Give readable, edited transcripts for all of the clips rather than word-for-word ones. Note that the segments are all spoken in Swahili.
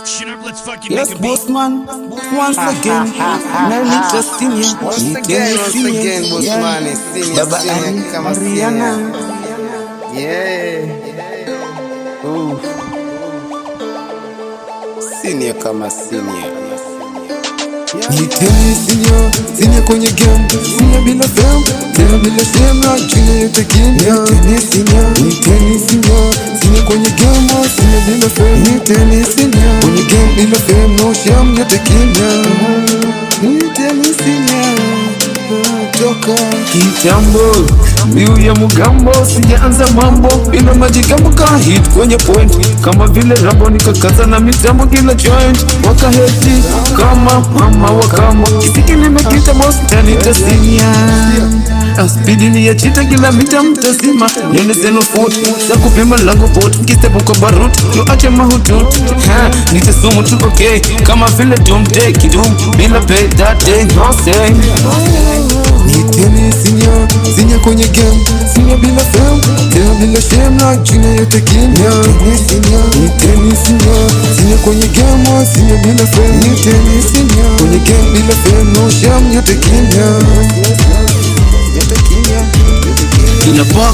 Shut up, let's fucking Yes, make a beat. Bossman, once again. Now just senior. Once again, Bossman is senior, Baba senior, Ali, kama Mariana. senior. Yeah. Ooh. Senior kama senior. Niteni senior kwenye game. Senior bila fame, tena bila shame na jina yote kimya. Niteni senior kwenye game. Senior bila fame, niteni senior kwenye game bila fame, no shame yote kimya. Niteni senior toka kitambo, mbiu ya mugambo, sijaanza mambo bila majigambo, ka hit kwenye point kama vile Rambo, nikakaza na mitambo kila joint, wakaheti kama mama wakamo, kisiki nimekita boss tani tasinia, speedi ni ya chita kila mita mtazima, nyone zeno foot za kupima lango boat, kistepu kwa barut yo ache mahutut, nitasumu tu okay kama vile Doomday kidum bila pay that day no say. Niteni senior kwenye game, senior bila fame, tena bila shame na jina yote kimya. Niteni senior kwenye game, senior bila fame, niteni senior kwenye game bila fame, no shame yote kimya.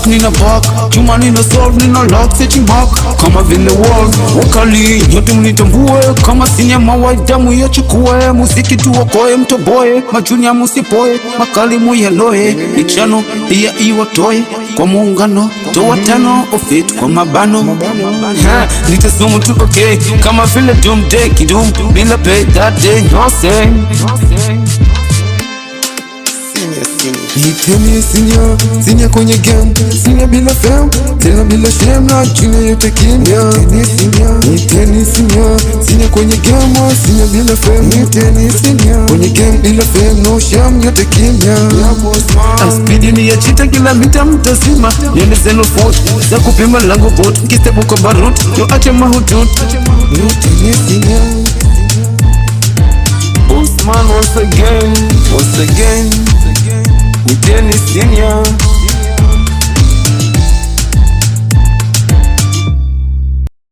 Nina park, chuma nina solve, nina lock, setting back kama vile wall, wakali nyote mnitambue kama senior, mawai damu yachukue, muziki tuokoe, mtoboe, majunia musipoe, makali muyeloe, ichano pia iwatoe, kwa muungano, toa tano, ofit kwa mabano, nitasumu tu okay, kama vile Doomday kidum, bila pay that day, no say. Niteni senior kwenye game, senior bila fame, tena bila shame na jina yote kimya. Niteni senior kwenye game, senior bila fame, niteni senior kwenye game bila fame, no shame yote kimya. Speedi ni ya chita kila mita mtazima, nyone zeno foot za kupima lango boat, kistepu kwa barut yo ache mahutut. Niteni senior Bossman once again. Niteni senior.